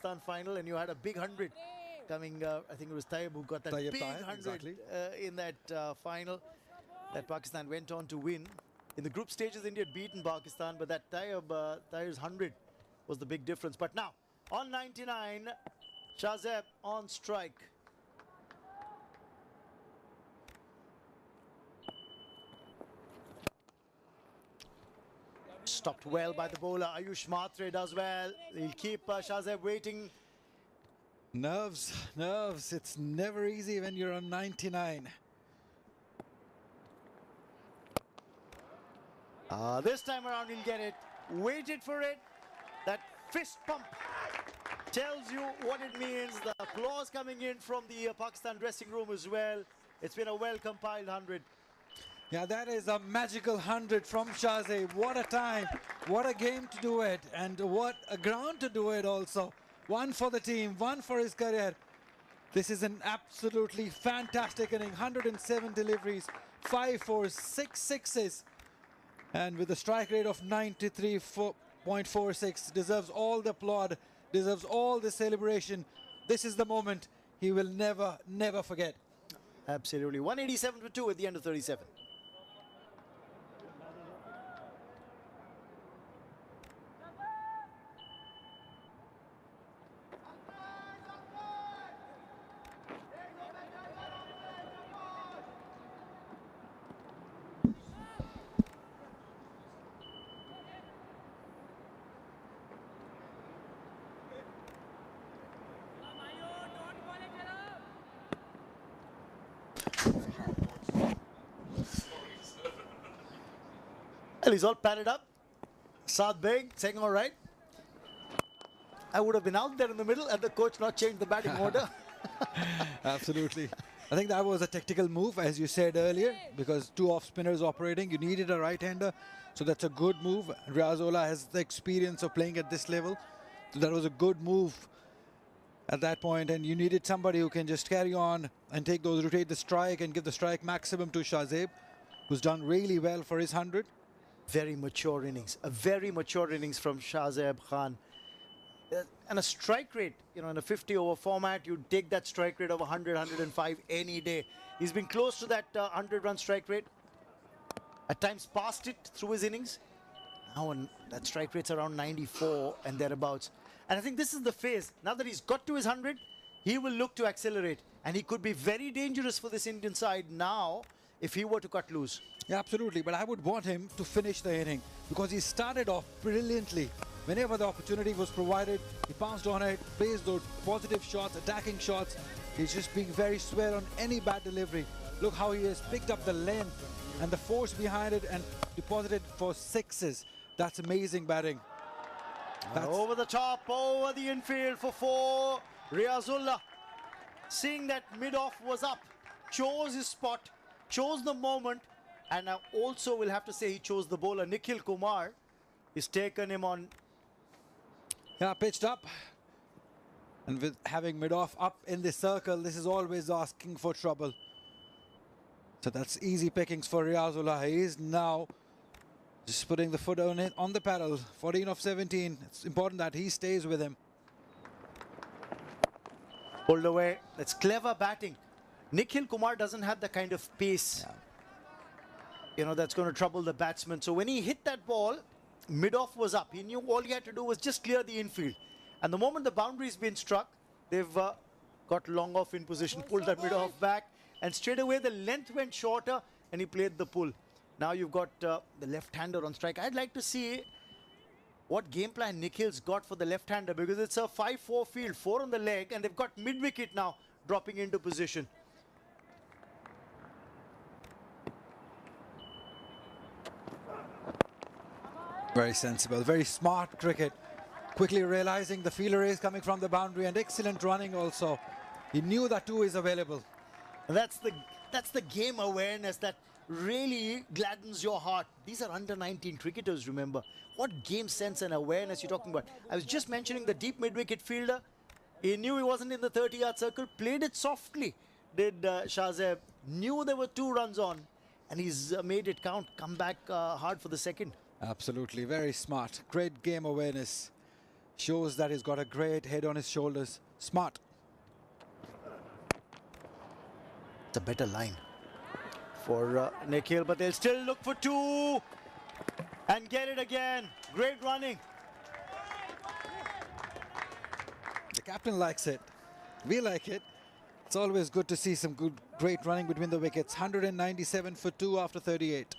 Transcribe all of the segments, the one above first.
Pakistan final, and you had a big 100 coming. I think it was Tayyib who got that big 100 exactly. In that final that Pakistan went on to win. In the group stages, India had beaten Pakistan, but that Tayyib's 100 was the big difference. But now, on 99, Shahzeb on strike. Stopped well by the bowler. Ayush Matre does well. He'll keep Shahzeb waiting. Nerves, nerves. It's never easy when you're on 99. This time around he'll get it. Waited for it. That fist pump tells you what it means. The applause coming in from the Pakistan dressing room as well. It's been a well-compiled 100. Yeah, that is a magical 100 from Shahzeb. What a time, what a game to do it, and what a ground to do it also. One for the team, one for his career. This is an absolutely fantastic inning. 107 deliveries, 5 fours, 6 sixes, and with a strike rate of 93.46, deserves all the applaud, deserves all the celebration. This is the moment he will never, never forget. Absolutely. 187 for 2 at the end of 37. Well, he's all padded up. Saad Beg saying all right. I would have been out there in the middle and the coach not changed the batting order. Absolutely. I think that was a tactical move, as you said earlier, because 2 off-spinners operating. You needed a right-hander, so that's a good move. Riazola has the experience of playing at this level, so that was a good move at that point, and you needed somebody who can just carry on and rotate the strike and give the strike maximum to Shahzeb, who's done really well for his 100. Very mature innings, a very mature innings from Shahzeb Khan. And a strike rate, in a 50-over format, you'd take that strike rate of 100, 105 any day. He's been close to that 100-run strike rate. At times passed it through his innings. Now that strike rate's around 94 and thereabouts. And I think this is the phase. Now that he's got to his 100, he will look to accelerate. And he could be very dangerous for this Indian side now if he were to cut loose. Yeah, absolutely. But I would want him to finish the inning because he started off brilliantly. Whenever the opportunity was provided, he pounced on it, plays those positive shots, attacking shots. He's just being very square on any bad delivery. Look how he has picked up the length and the force behind it and deposited for 6s. That's amazing batting. Over the top, over the infield for 4. Riazullah, seeing that mid-off was up, chose his spot, chose the moment, and I also will have to say he chose the bowler. Nikhil Kumar is taken him on. Yeah, pitched up. And with having mid-off up in the circle, this is always asking for trouble. So that's easy pickings for Riazullah. He is now just putting the foot on it, on the pedal. 14 of 17. It's important that he stays with him. Pulled away. That's clever batting. Nikhil Kumar doesn't have the kind of pace, that's going to trouble the batsman. So when he hit that ball, mid-off was up. He knew all he had to do was just clear the infield. And the moment the boundary's been struck, they've got long off in position, pulled that mid-off back, and straight away the length went shorter and he played the pull. Now you've got the left-hander on strike. I'd like to see what game plan Nikhil's got for the left-hander, because it's a 5-4 field, 4 on the leg, and they've got mid-wicket now dropping into position. Very sensible, very smart cricket. Quickly realizing the fielder is coming from the boundary, and excellent running also. He knew that 2 is available. And that's the game awareness that really gladdens your heart. These are under 19 cricketers, remember. What game sense and awareness you're talking about. I was just mentioning the deep mid-wicket fielder. He knew he wasn't in the 30-yard circle, played it softly, did Shahzeb. Knew there were 2 runs on, and he's made it count, come back hard for the second. Absolutely, very smart. Great game awareness Shows that he's got a great head on his shoulders. Smart. It's a better line for Nikhil, but they'll still look for two and get it again. Great running. The captain likes it. We like it. It's always good to see some great running between the wickets. 197 for 2 after 38.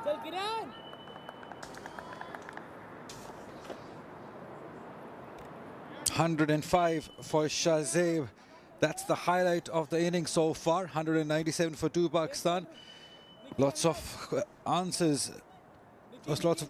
चल किरण 105 for Shahzeb. That's the highlight of the inning so far. 197 for 2 Pakistan. Lots of answers. There's lots of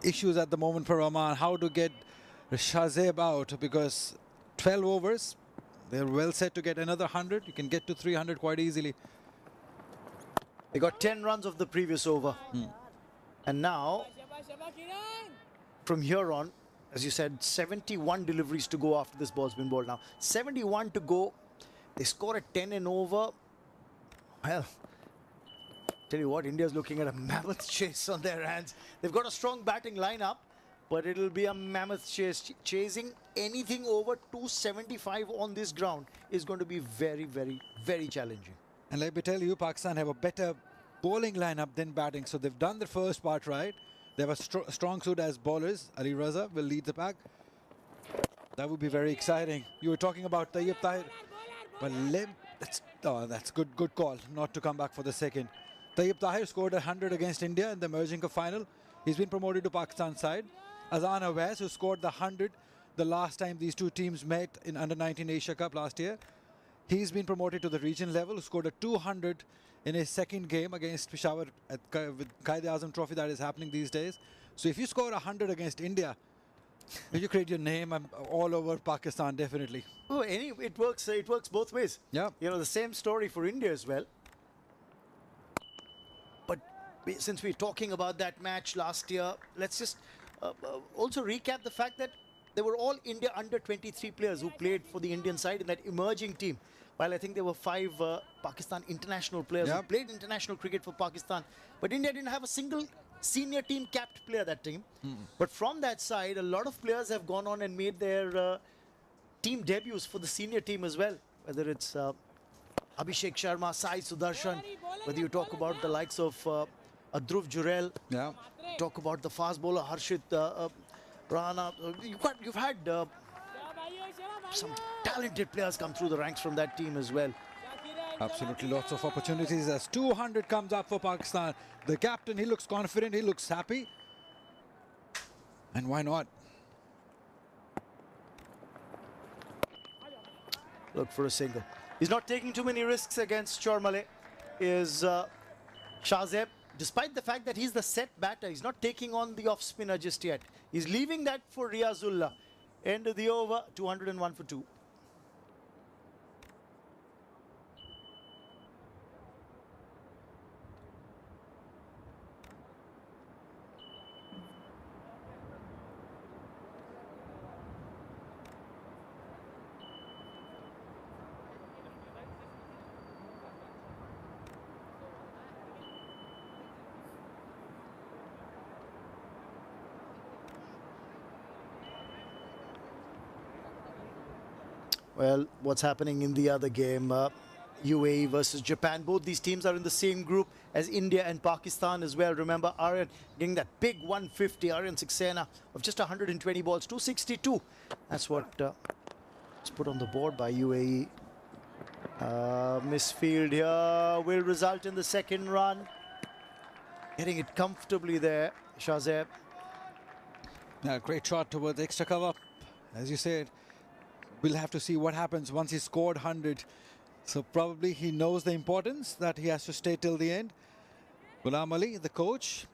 issues at the moment for Oman. How to get Shahzeb out, because 12 overs, they're well set to get another 100. You can get to 300 quite easily. They got 10 runs of the previous over. And now, शाबाश किरण from here on, as you said, 71 deliveries to go after this ball's been bowled now. 71 to go. They score at 10 and over. Well, tell you what, India's looking at a mammoth chase on their hands. They've got a strong batting lineup, but it'll be a mammoth chase. Chasing anything over 275 on this ground is going to be very, very, very challenging. And let me tell you, Pakistan have a better bowling lineup than batting. So they've done the first part right. They have a strong suit as bowlers. Ali Raza will lead the pack. That would be very exciting. You were talking about Tayyip Tahir. But that's good call not to come back for the second. Tayyip Tahir scored 100 against India in the Emerging Cup final. He's been promoted to Pakistan side. Azan Awais, who scored the 100 the last time these two teams met in Under-19 Asia Cup last year. He's been promoted to the region level, who scored a 200 in his second game against Peshawar with Quaid-e-Azam Trophy that is happening these days. So if you score 100 against India, you create your name all over Pakistan, definitely. Oh, it works both ways. Yeah. You know, the same story for India as well. But since we're talking about that match last year, let's just also recap the fact that they were all India under-23 players who played for the Indian side in that emerging team. While I think there were 5 Pakistan international players who played international cricket for Pakistan. But India didn't have a single senior team capped player that team. But from that side, a lot of players have gone on and made their team debuts for the senior team as well. Whether it's Abhishek Sharma, Sai Sudarshan, whether you talk about the likes of Dhruv Jurel, talk about the fast bowler Harshit Rana. You've had some talented players come through the ranks from that team as well. Absolutely, lots of opportunities as 200 comes up for Pakistan. The captain, he looks confident, he looks happy. And why not? Look for a single. He's not taking too many risks against Chormale. Is Shahzeb. Despite the fact that he's the set batter, he's not taking on the off spinner just yet. He's leaving that for Riazullah. End of the over, 201 for 2. Well, what's happening in the other game? UAE versus Japan. Both these teams are in the same group as India and Pakistan as well. Remember, Aryan getting that big 150. Aryan Saxena of just 120 balls, 262. That's what was put on the board by UAE. Misfield here will result in the second run. Getting it comfortably there, Shahzeb. Yeah, great shot towards extra cover. As you said, we'll have to see what happens once he scored 100. So probably he knows the importance that he has to stay till the end. Ghulam Ali, the coach,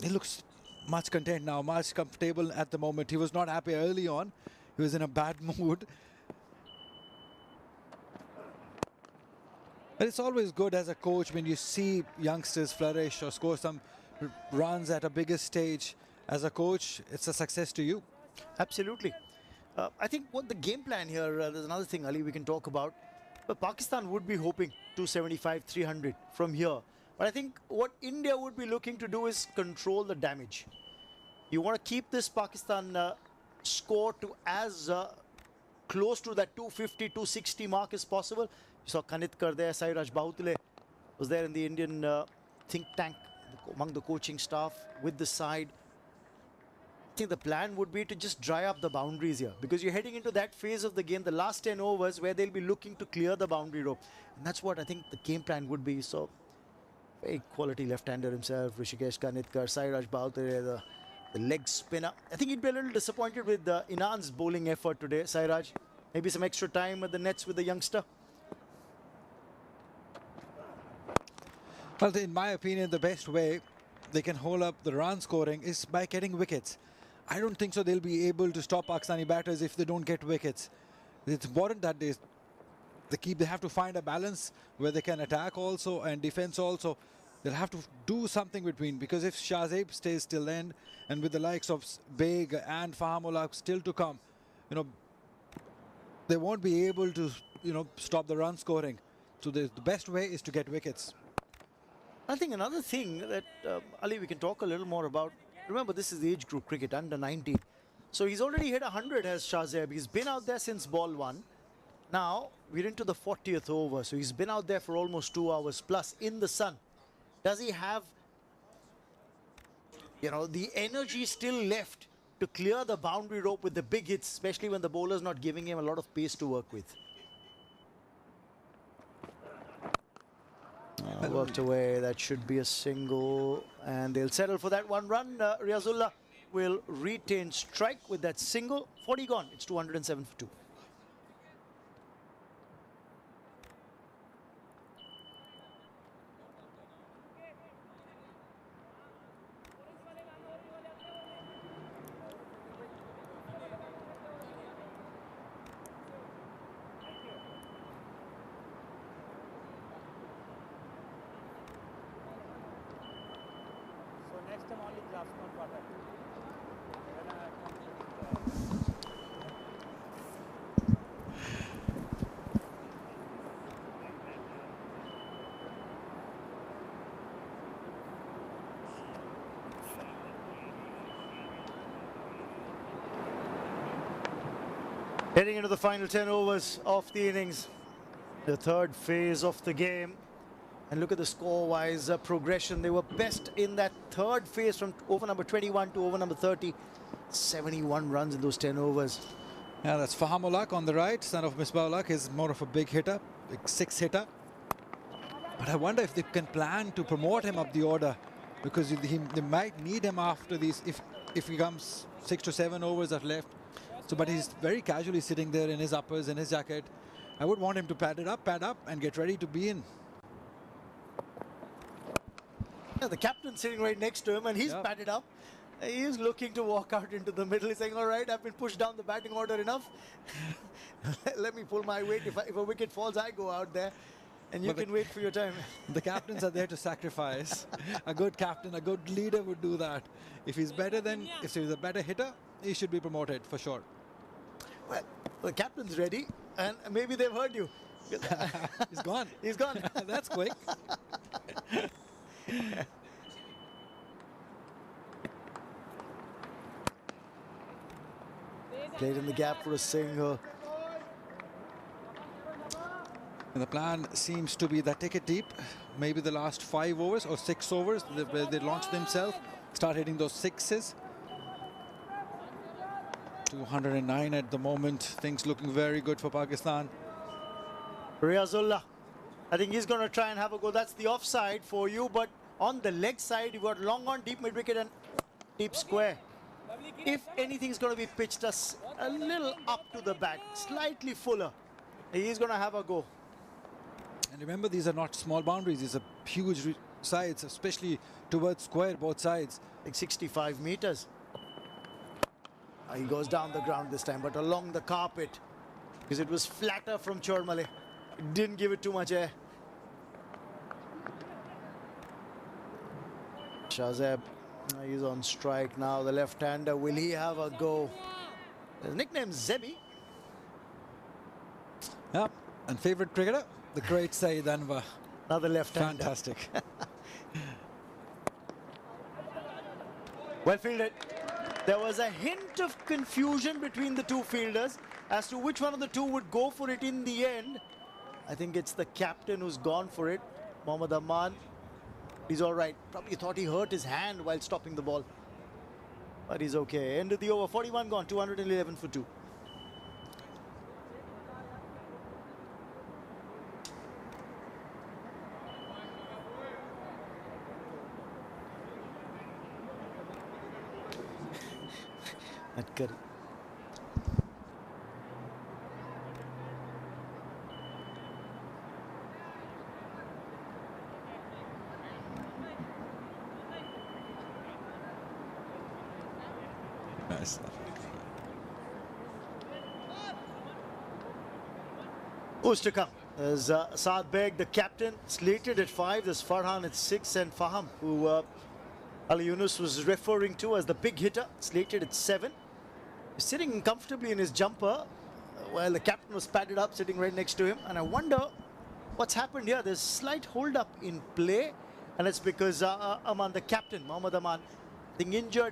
he looks much content now, much comfortable at the moment. He was not happy early on. he was in a bad mood. But it's always good as a coach when you see youngsters flourish or score some runs at a bigger stage. As a coach, it's a success to you. Absolutely. I think what the game plan here, there's another thing, Ali, we can talk about. But Pakistan would be hoping 275, 300 from here. But I think what India would be looking to do is control the damage. You want to keep this Pakistan score to as close to that 250, 260 mark as possible. You saw Kanitkar there, Sairaj Bahutale was there in the Indian think tank among the coaching staff with the side. I think the plan would be to just dry up the boundaries here because you're heading into that phase of the game, the last 10 overs, where they'll be looking to clear the boundary rope. And that's what I think the game plan would be. So, very quality left-hander himself, Rishikesh Kanitkar, Sairaj Bahutale, the leg spinner. I think he'd be a little disappointed with Inan's bowling effort today, Sairaj. Maybe some extra time at the nets with the youngster. Well, in my opinion, the best way they can hold up the run scoring is by getting wickets. I don't think so they'll be able to stop Pakistani batters if they don't get wickets. It's important that they have to find a balance where they can attack also and defense also. They'll have to do something between, because if Shahzeb stays till end and with the likes of Beg and Fahamullah still to come, they won't be able to, stop the run scoring. So the best way is to get wickets. I think another thing that, Ali, we can talk a little more about. Remember, this is the age group cricket, under 19. So he's already hit 100 as Shahzeb. He's been out there since ball 1. Now, we're into the 40th over. So he's been out there for almost 2 hours plus in the sun. Does he have, the energy still left to clear the boundary rope with the big hits, especially when the bowler's not giving him a lot of pace to work with? Worked away. That should be a single, and they'll settle for that 1 run. Riazullah will retain strike with that single. 40 gone. It's 207 for 2. Heading into the final 10 overs of the innings, the third phase of the game. And look at the score-wise progression. They were best in that third phase from over number 21 to over number 30. 71 runs in those 10 overs. Yeah, that's Fahamullah on the right, son of Misbah-ul-Haq, is more of a big hitter, big 6 hitter. But I wonder if they can plan to promote him up the order, because they might need him after these if he comes 6 to 7 overs are left. So, but he's very casually sitting there in his uppers, in his jacket. I would want him to pad up and get ready to be in. Yeah, the captain's sitting right next to him and he's padded up. He's looking to walk out into the middle. He's saying, all right, I've been pushed down the batting order enough. Let me pull my weight. If a wicket falls, I go out there. And you can wait for your time. The captains are there to sacrifice. A good captain, a good leader would do that. If he's a better hitter, he should be promoted for sure. Well, the captain's ready, and maybe they've heard you. He's gone. He's gone. That's quick. Played in the gap for a single. And the plan seems to be that take it deep. Maybe the last 5 overs or 6 overs, they launch themselves, start hitting those 6s. 209 at the moment. Things looking very good for Pakistan. Riazullah, I think he's going to try and have a go. That's the offside for you, but on the leg side, you've got long on, deep mid wicket and deep square. If anything's going to be pitched a little up to the back, slightly fuller, he's going to have a go. And remember, these are not small boundaries. These are huge sides, especially towards square, both sides. Like 65 meters. He goes down the ground this time, but along the carpet, because it was flatter from Chormale. Didn't give it too much air. Shazeb, he's on strike now. The left-hander, will he have a go? His nickname Zebi. Yep. And favourite cricketer, the great Saeed Anwar. Another left-hander. Fantastic. Well fielded. There was a hint of confusion between the two fielders as to which one of the two would go for it in the end. I think it's the captain who's gone for it, Mohammad Aman. He's all right. Probably thought he hurt his hand while stopping the ball. But he's okay. End of the over. 41 gone. 211 for 2. At Nice. Who's to come? There's Saad Beg, the captain, slated at 5. There's Farhan at 6, and Faham, who Ali Yunus was referring to as the big hitter, slated at 7. He's sitting comfortably in his jumper while the captain was padded up, sitting right next to him. And I wonder what's happened here. There's slight hold up in play, and it's because Aman, the captain, Mohammad Aman, I think injured